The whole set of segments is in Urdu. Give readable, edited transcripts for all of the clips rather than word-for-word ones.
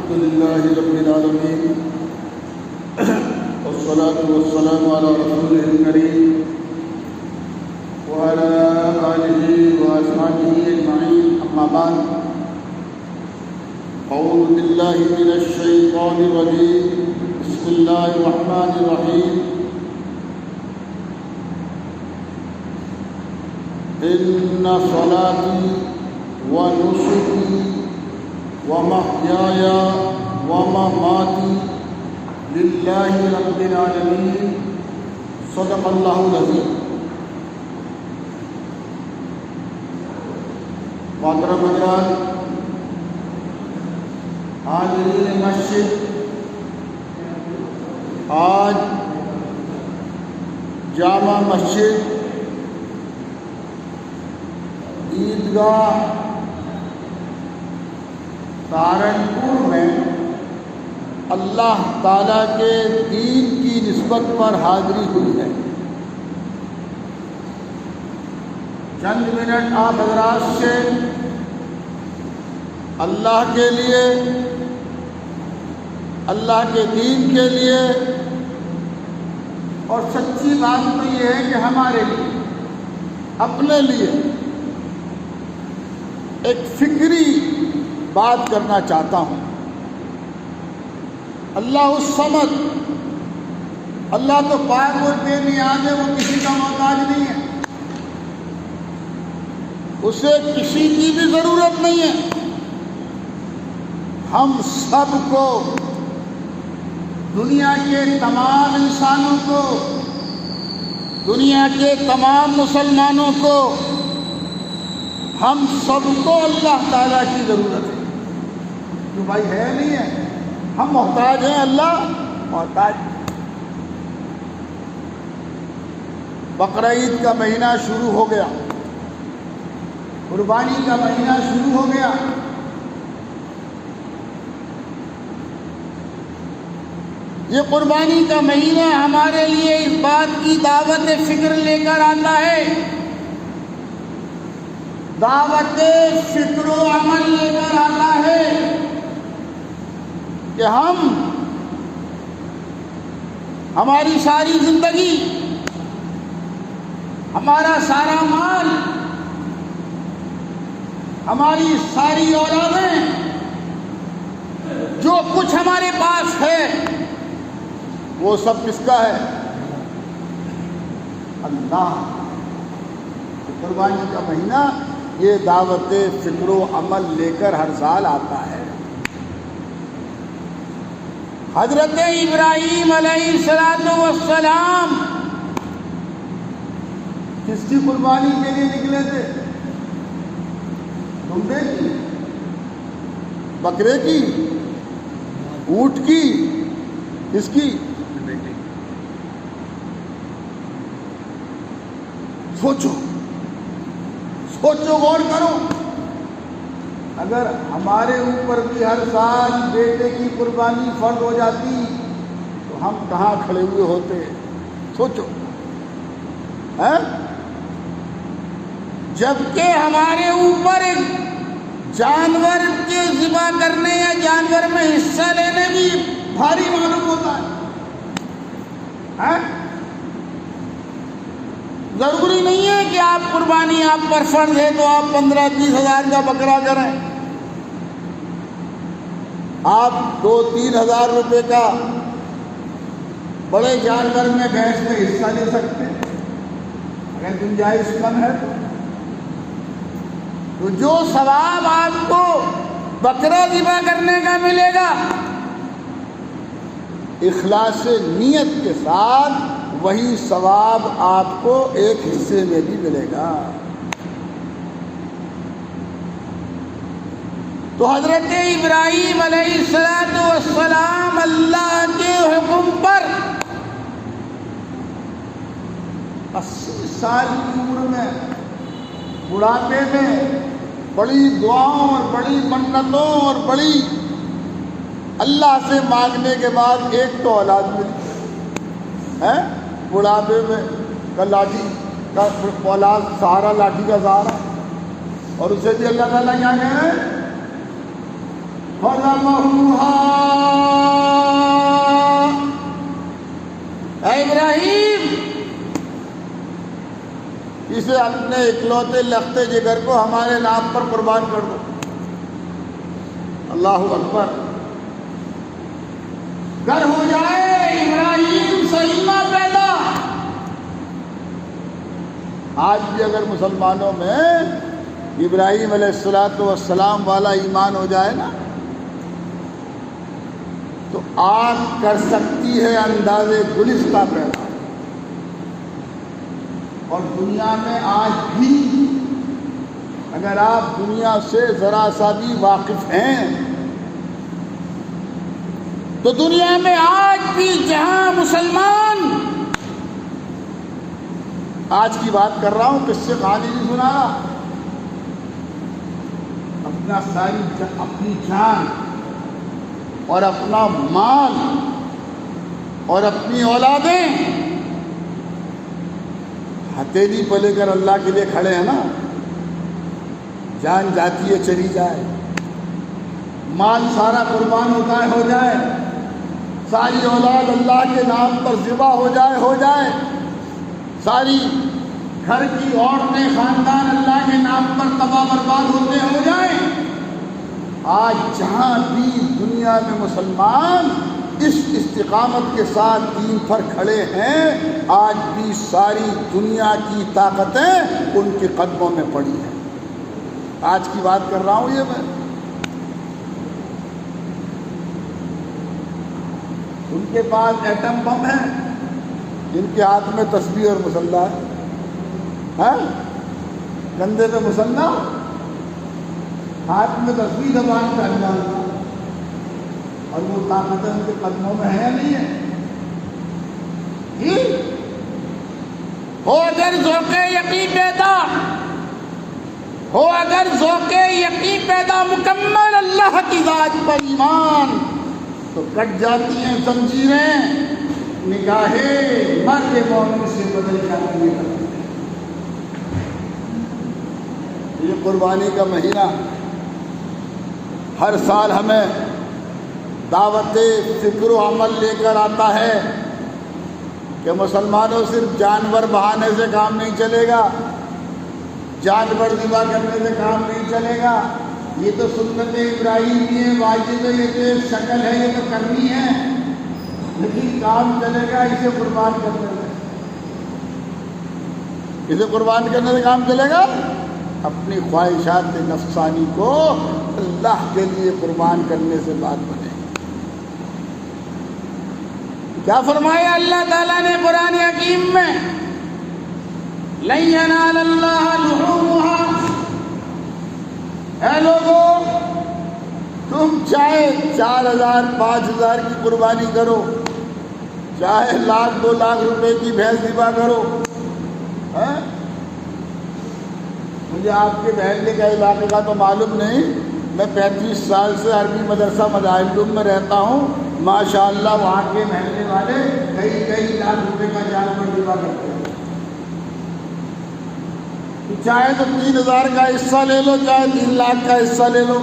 الحمد لله رب العالمين والصلاة والسلام على رسوله الكريم وعلى آله وأصحابه أجمعين أما بعد أعوذ بالله من الشيطان الرجيم بسم الله الرحمن الرحيم إن صلاتي ونسكي ومحياي ومماتي لله رب العالمين صدق الله العظيم. محترم حضرات، حاضرین مسجد، آج جامع مسجد عیدگاہ سہارنپور میں اللہ تعالیٰ کے دین کی نسبت پر حاضری ہوئی ہے. چند منٹ آپ حضرات سے اللہ کے لیے، اللہ کے دین کے لیے، اور سچی بات تو یہ ہے کہ ہمارے لیے، اپنے لیے ایک فکری بات کرنا چاہتا ہوں. اللہ الصمد، اللہ تو پاک و بے نیاز ہے، وہ کسی کا محتاج نہیں ہے، اسے کسی کی بھی ضرورت نہیں ہے. ہم سب کو، دنیا کے تمام انسانوں کو، دنیا کے تمام مسلمانوں کو، ہم سب کو اللہ تعالیٰ کی ضرورت ہے. تو بھائی ہے نہیں ہے، ہم محتاج ہیں، اللہ محتاج. بقرعید کا مہینہ شروع ہو گیا، قربانی کا مہینہ شروع ہو گیا. یہ قربانی کا مہینہ ہمارے لیے اس بات کی دعوت فکر لے کر آتا ہے، دعوت فکر و عمل لے کر آتا ہے کہ ہماری ساری زندگی، ہمارا سارا مال، ہماری ساری اولادیں، جو کچھ ہمارے پاس ہے، وہ سب کس کا ہے؟ اللہ. قربانی کا مہینہ یہ دعوت فکر و عمل لے کر ہر سال آتا ہے. حضرت ابراہیم علیہ السلام کس کی قربانی کے لیے نکلے تھے؟ دمبے کی، بکرے کی، اونٹ کی، کس کی؟ سوچو، غور کرو. اگر ہمارے اوپر بھی ہر سال بیٹے کی قربانی فرض ہو جاتی تو ہم کہاں کھڑے ہوئے ہوتے؟ سوچو. جبکہ ہمارے اوپر ایک جانور کے ذبح کرنے یا جانور میں حصہ لینے بھی بھاری معلوم ہوتا ہے. ضروری نہیں ہے کہ آپ قربانی آپ پر فرض ہے تو آپ 15-20 ہزار کا بکرا کریں. آپ 2-3 ہزار روپے کا بڑے جانور میں بھینس میں حصہ لے سکتے ہیں اگر گنجائش کم ہے تو جو ثواب آپ کو بکرا ذبح کرنے کا ملے گا، اخلاص نیت کے ساتھ وہی ثواب آپ کو ایک حصے میں بھی ملے گا. تو حضرت ابراہیم علیہ السلام اللہ کے حکم پر 80 سال کی عمر میں، بڑھاپے میں، بڑی دعاؤں اور بڑی منتوں اور بڑی اللہ سے مانگنے کے بعد ایک تو اولاد ملی ہے. بڑھاپے میں کا لاٹھی کا اولاد سہارا، لاٹھی کا سہارا، اور اسے بھی اللہ تعالیٰ کیا کہہ رہے ہیں؟ فَلَمَّا اسے اپنے اکلوتے لختے جگر کو ہمارے نام پر قربان کر دو۔ اللہ اکبر۔ گر ہو جائے ابراہیم سے ایمان پیدا۔ آج بھی اگر مسلمانوں میں ابراہیم علیہ السلام والا ایمان ہو جائے نا تو آگ کر سکتی ہے اندازے گلستہ پیدا۔ اور دنیا میں آج بھی اگر آپ دنیا سے ذرا سا بھی واقف ہیں تو دنیا میں آج بھی جہاں مسلمان، آج کی بات کر رہا ہوں، قصے کہانی نہیں سنا رہا، اپنی جان اور اپنا مال اور اپنی اولادیں ہتھیلی پہ لے کر اللہ کے لیے کھڑے ہیں نا، جان جاتی ہے چلی جائے، مال سارا قربان ہوتا ہے ہو جائے، ساری اولاد اللہ کے نام پر ذبح ہو جائے، ساری گھر کی عورتیں خاندان اللہ کے نام پر تباہ برباد ہوتے ہو جائیں، آج جہاں بھی دنیا میں مسلمان اس استقامت کے ساتھ دین پر کھڑے ہیں، آج بھی ساری دنیا کی طاقتیں ان کے قدموں میں پڑی ہیں۔ آج کی بات کر رہا ہوں یہ میں، ان کے پاس ایٹم بم ہے، ان کے ہاتھ میں تسبیح اور مسلح ہے، کندھے پہ مسلح، ہاتھ میں تسبیح زبان پہ اللہ، اور وہ طاقتیں ان کے قدموں میں ہے یا نہیں ہے؟ ہو اگر ذوق یقین پیدا، ہو اگر ذوق یقین پیدا مکمل اللہ کی ذات پر ایمان، تو کٹ جاتی ہیں زنجیریں، نگاہیں مرد مومن سے بدل جاتی ہیں۔ یہ قربانی کا مہینہ ہر سال ہمیں دعوت فکر و عمل لے کر آتا ہے کہ مسلمانوں صرف جانور بہانے سے کام نہیں چلے گا، جانور ذبح کرنے سے کام نہیں چلے گا، یہ تو سنت ابراہیمی ہے، واجب ہے، یہ تو ایک شکل ہے، یہ تو کرنی ہے، لیکن کام چلے گا اسے قربان کرنے سے۔ اسے قربان کرنے سے کام چلے گا، اپنی خواہشات نفسانی کو اللہ کے لیے قربان کرنے سے بات بنے۔ کیا فرمایا اللہ تعالیٰ نے قرآن حکیم میں؟ لَن يَنَالَ اللَّهَ لُحُومُهَا، اے لوگوں تم چاہے 4,000 5,000 کی قربانی کرو، چاہے 1,00,000 2 لاکھ روپے کی بھینس ذبح کرو، مجھے آپ کے بہن کا علاقے کا تو معلوم نہیں، میں 35 سال سے عربی مدرسہ مدارالعلوم میں رہتا ہوں، ماشاءاللہ وہاں کے محلے والے کئی لاکھ روپے کا جانور ذبح کرتے ہیں۔ چاہے تو 3,000 کا حصہ لے لو، چاہے 3 لاکھ کا حصہ لے لو،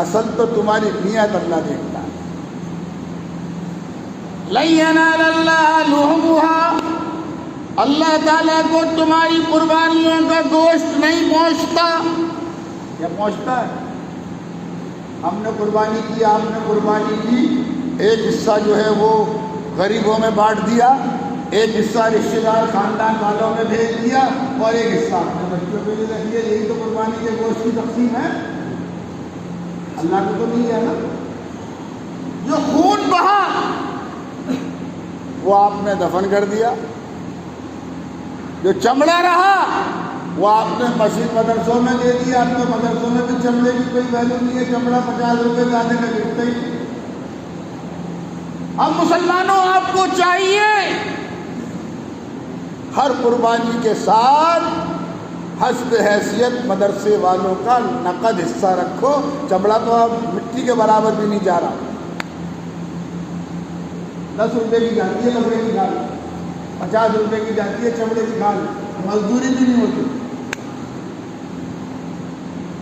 اصل تو تمہاری نیت اللہ دیکھتا ہے۔ لَن يَنَالَ اللَّهَ لُحُومُهَا، اللہ تعالیٰ کو تمہاری قربانیوں کا گوشت نہیں پہنچتا۔ کیا پہنچتا ہے؟ ہم نے قربانی کی، آپ نے قربانی کی، ایک حصہ جو ہے وہ غریبوں میں بانٹ دیا، ایک حصہ رشتہ دار خاندان والوں میں بھیج دیا، اور ایک حصہ اپنے بچوں کے لیے رکھ دیا، یہی تو قربانی کے گوشت کی تقسیم ہے۔ اللہ کو تو نہیں ہے نا، جو خون بہا وہ آپ نے دفن کر دیا، جو چمڑا رہا وہ آپ نے مسجد مدرسوں میں دے دیا، آپ کو مدرسوں میں بھی چمڑے کی کوئی ویلیو نہیں ہے، چمڑا 50 روپے زیادہ کا بکتا ہی۔ اب مسلمانوں آپ کو چاہیے ہر قربانی کے ساتھ حسب حیثیت مدرسے والوں کا نقد حصہ رکھو، چمڑا تو اب مٹی کے برابر بھی نہیں جا رہا، 10 روپے کی جاتی ہے لکڑے کی کھال، 50 روپے کی جاتی ہے چمڑے کی کھال، مزدوری بھی نہیں ہوتی۔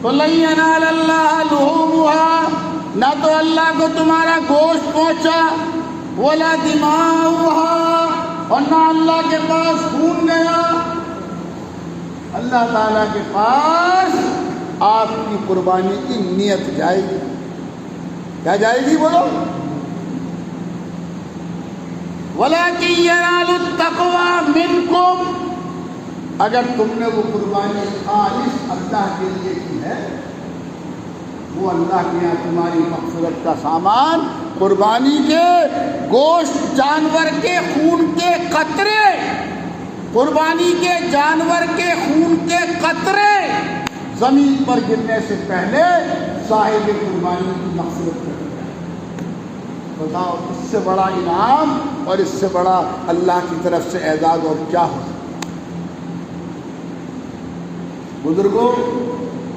تو لَن يَنَالَ اللَّهَ لُحُومُهَا، نہ تو اللہ کو تمہارا گوشت پہنچا، وَلَا دِمَاؤُهَا، اور نہ اللہ کے پاس خون گیا، اللہ تعالیٰ کے پاس آپ کی قربانی کی نیت جائے گی۔ کیا جائے گی بولو؟ وَلَٰكِن يَنَالُ التَّقْوَىٰ مِنكُمْ، اگر تم نے وہ قربانی خالص اللہ کے لیے کی ہے، وہ اللہ کے یہاں تمہاری مغفرت کا سامان، قربانی کے گوشت، جانور کے خون کے قطرے، قربانی کے جانور کے خون کے قطرے زمین پر گرنے سے پہلے صاحب قربانی کی مغفرت کر دیا۔ بتاؤ اس سے بڑا انعام اور اس سے بڑا اللہ کی طرف سے اعزاز اور کیا ہو؟ بزرگوں،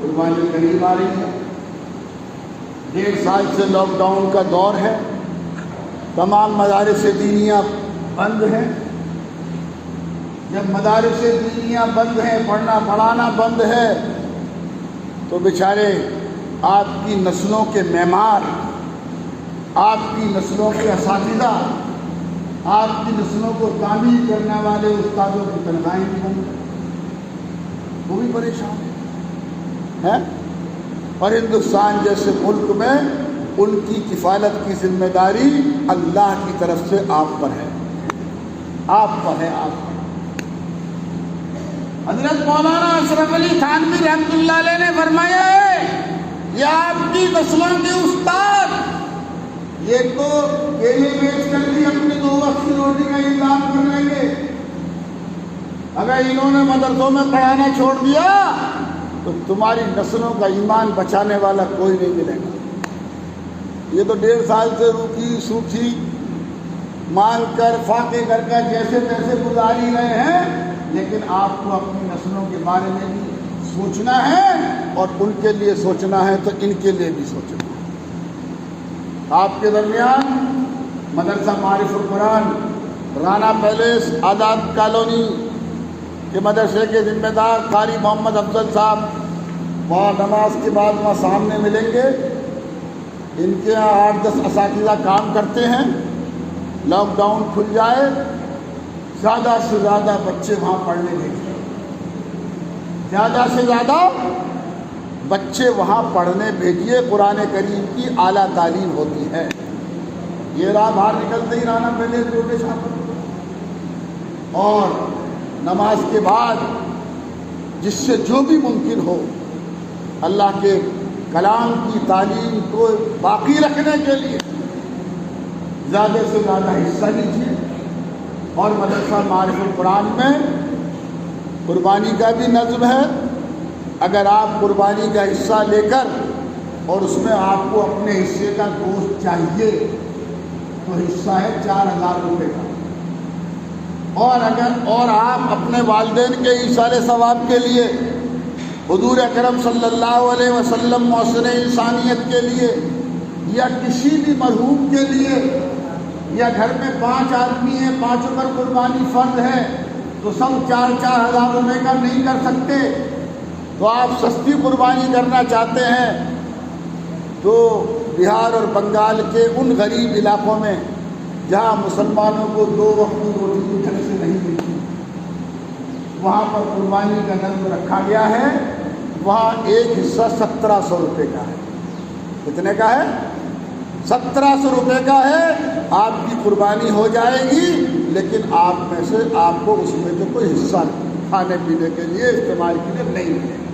قربانی قریب آ رہی ہے، 1.5 سال سے لاک ڈاؤن کا دور ہے، تمام مدارس دینیاں بند ہیں۔ جب مدارس دینیاں بند ہیں، پڑھنا پڑھانا بند ہے، تو بیچارے آپ کی نسلوں کے معمار، آپ کی نسلوں کے اساتذہ، آپ کی نسلوں کو تعمیر کرنے والے استادوں کی تنخواہیں بھی بند ہیں، وہ بھی پریشان ہیں۔ اور ہندوستان جیسے ملک میں ان کی کفالت کی ذمہ داری اللہ کی طرف سے آپ پر ہے، آپ پر ہے، آپ پر۔ حضرت مولانا اشرف علی تھانوی رحمۃ اللہ علیہ نے فرمایا ہے، یہ آپ کی نسلوں کے استاد، یہ تو کیلے بیچ کر بھی اپنے 2 وقت کی روٹی کا انتظام کر لیں گے، اگر انہوں نے مدرسوں میں پڑھانا چھوڑ دیا تو تمہاری نسلوں کا ایمان بچانے والا کوئی نہیں ملے گا۔ یہ تو 1.5 سال سے روکھی سوکھی مانگ کر فاقے کر کر جیسے تیسے گزار ہی رہے ہیں، لیکن آپ کو اپنی نسلوں کے بارے میں بھی سوچنا ہے، اور ان کے لیے سوچنا ہے تو ان کے لیے بھی سوچنا ہے۔ آپ کے درمیان مدرسہ معارف القرآن رانا پیلیس آزاد کالونی کے مدرسے کے ذمہ دار قاری محمد افضل صاحب وہاں نماز کے بعد وہاں سامنے ملیں گے۔ ان کے یہاں 8-10 اساتذہ کام کرتے ہیں۔ لاک ڈاؤن کھل جائے، زیادہ سے زیادہ بچے وہاں پڑھنے بھیجیں، زیادہ سے زیادہ بچے وہاں پڑھنے بھیجیے۔ قرآن کریم کی اعلیٰ تعلیم ہوتی ہے۔ یہ راہ باہر نکلتے ہی رانا پہلے چھوٹے چھاپر، اور نماز کے بعد جس سے جو بھی ممکن ہو اللہ کے کلام کی تعلیم کو باقی رکھنے کے لیے زیادہ سے زیادہ حصہ لیجیے۔ اور مدرسہ معارف القرآن میں قربانی کا بھی نظم ہے۔ اگر آپ قربانی کا حصہ لے کر اور اس میں آپ کو اپنے حصے کا گوشت چاہیے تو حصہ ہے 4,000 روپے کا، اور آپ اپنے والدین کے ایصال ثواب کے لیے، حضور اکرم صلی اللہ علیہ وسلم محسن انسانیت کے لیے، یا کسی بھی مرحوم کے لیے، یا گھر میں 5 آدمی ہیں، 5 پر قربانی فرض ہے، تو سب 4,000 روپے کا نہیں کر سکتے، تو آپ سستی قربانی کرنا چاہتے ہیں تو بہار اور بنگال کے ان غریب علاقوں میں جہاں مسلمانوں کو 2 وقت کی روٹی ڈھنگ سے نہیں ملتی، وہاں پر قربانی کا نظم رکھا گیا ہے۔ وہاں ایک حصہ 1,700 روپے کا ہے۔ کتنے کا ہے؟ 1,700 روپے کا ہے۔ آپ کی قربانی ہو جائے گی، لیکن آپ میں سے آپ کو اس میں سے کوئی حصہ کھانے پینے کے لیے استعمال کے لیے نہیں ملے گا۔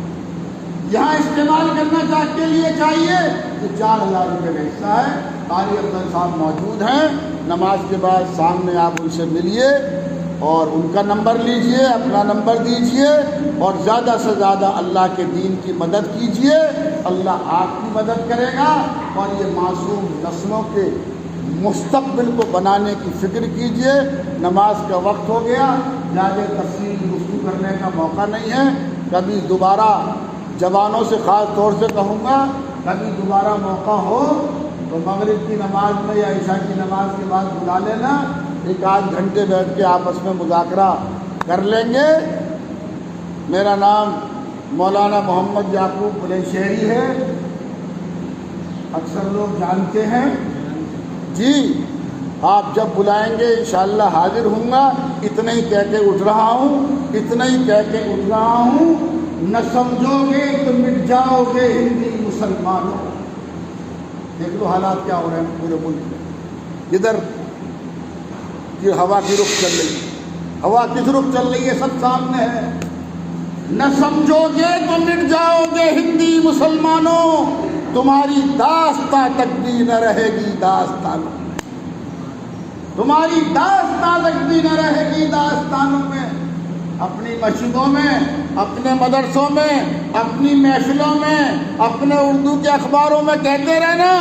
یہاں استعمال کرنا کے لیے چاہیے تو 4,000 روپے کا حصہ ہے۔ قاری افضل صاحب موجود ہیں، نماز کے بعد سامنے آپ ان سے ملیے اور ان کا نمبر لیجئے، اپنا نمبر دیجئے، اور زیادہ سے زیادہ اللہ کے دین کی مدد کیجئے۔ اللہ آپ کی مدد کرے گا، اور یہ معصوم نسلوں کے مستقبل کو بنانے کی فکر کیجئے۔ نماز کا وقت ہو گیا، زیادہ تفصیل گفتگو کرنے کا موقع نہیں ہے۔ کبھی دوبارہ جوانوں سے خاص طور سے کہوں گا، کبھی دوبارہ موقع ہو تو مغرب کی نماز میں یا عشاء کی نماز کے بعد بلا لینا، 1-8 گھنٹے بیٹھ کے آپس میں مذاکرہ کر لیں گے۔ میرا نام مولانا محمد یعقوب بلند ہے، اکثر لوگ جانتے ہیں جی، آپ جب بلائیں گے انشاءاللہ حاضر ہوں گا. اتنا ہی کہہ کے اٹھ رہا ہوں، اتنا ہی کہہ کے اٹھ رہا ہوں. نہ سمجھو گے تو مٹ جاؤ گے ہندی مسلمانوں. دیکھ لو حالات کیا ہو رہے ہیں پورے ملک میں. ادھر کی ہوا کی رخ چل رہی ہے، ہوا کس رخ چل رہی ہے سب سامنے ہے. نہ سمجھو گے تو مٹ جاؤ گے ہندی مسلمانوں، تمہاری داستاں تک بھی نہ رہے گی داستانوں میں، تمہاری داستاں تک بھی نہ رہے گی داستانوں میں. اپنی مسجدوں میں، اپنے مدرسوں میں، اپنی محفلوں میں، اپنے اردو کے اخباروں میں کہتے رہنا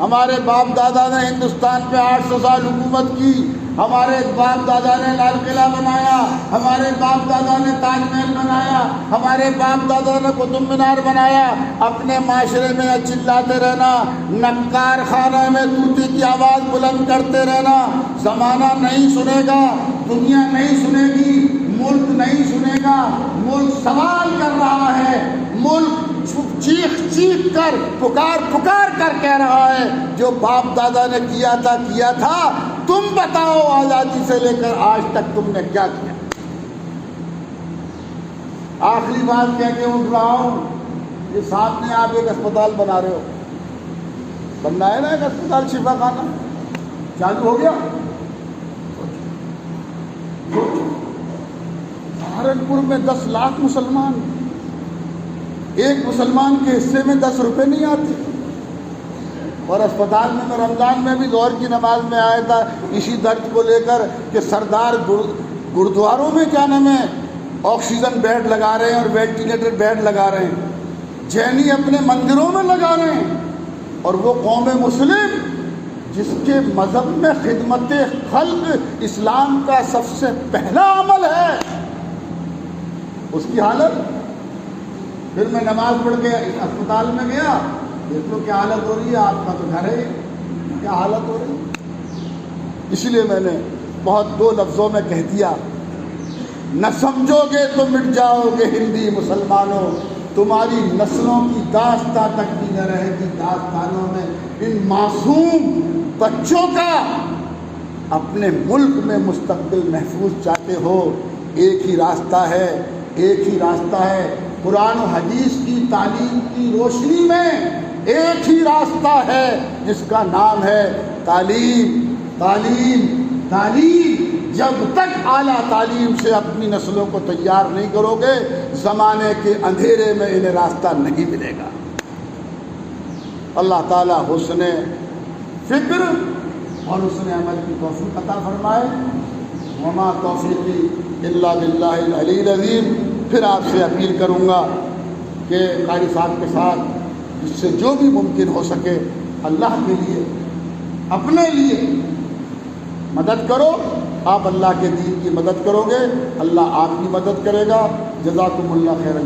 ہمارے باپ دادا نے ہندوستان پہ 800 سال حکومت کی، ہمارے باپ دادا نے لال قلعہ بنایا، ہمارے باپ دادا نے تاج محل بنایا، ہمارے باپ دادا نے قطب مینار بنایا. اپنے معاشرے میں چلاتے رہنا، نقار خانہ میں طوطی کی آواز بلند کرتے رہنا. زمانہ نہیں سنے گا، دنیا نہیں سنے گی، ملک نہیں سنے گا. ملک سوال کر رہا ہے، ملک چیخ چیخ کر پکار پکار کر کہہ رہا ہے جو باپ دادا نے کیا تھا. تم بتاؤ آزادی سے لے کر آج تک تم نے کیا کیا. آخری بات کہہ کے اٹھ رہا ہوں، یہ سامنے آپ ایک اسپتال بنا رہے ہو، بننا ہے نا ایک اسپتال شفا خانہ، چالو ہو گیا. سہارنپور میں 10 لاکھ مسلمان، ایک مسلمان کے حصے میں 10 روپے نہیں آتے. اور اسپتال میں رمضان میں بھی ظہر کی نماز میں آیا تھا اسی درد کو لے کر کہ سردار گردواروں میں کیا نام ہے آکسیجن بیڈ لگا رہے ہیں اور وینٹیلیٹر بیڈ لگا رہے ہیں، جینی اپنے مندروں میں لگا رہے ہیں. اور وہ قوم مسلم جس کے مذہب میں خدمت خلق اسلام کا سب سے پہلا عمل ہے، اس کی حالت. پھر میں نماز پڑھ کے اسپتال میں گیا، دیکھ لو کیا حالت ہو رہی ہے. آپ کا تو گھر ہے، کیا حالت ہو رہی ہے. اس لیے میں نے بہت 2 لفظوں میں کہہ دیا، نہ سمجھو گے تو مٹ جاؤ گے ہندی مسلمانوں، تمہاری نسلوں کی داستاں تک بھی نہ رہے گی داستانوں میں. ان معصوم بچوں کا اپنے ملک میں مستقبل محفوظ چاہتے ہو، ایک ہی راستہ ہے، ایک ہی راستہ ہے. قرآن و حدیث کی تعلیم کی روشنی میں ایک ہی راستہ ہے جس کا نام ہے تعلیم. تعلیم تعلیم. جب تک اعلیٰ تعلیم سے اپنی نسلوں کو تیار نہیں کرو گے، زمانے کے اندھیرے میں انہیں راستہ نہیں ملے گا. اللہ تعالیٰ حسن فکر اور حسن عمل کی توفیق عطا فرمائے. وما توفیقی الا باللہ العلی العظیم. پھر آپ سے اپیل کروں گا کہ قاری صاحب کے ساتھ جس سے جو بھی ممکن ہو سکے اللہ کے لیے، اپنے لیے مدد کرو. آپ اللہ کے دین کی مدد کرو گے، اللہ آپ کی مدد کرے گا. جزاکم اللہ خیرا.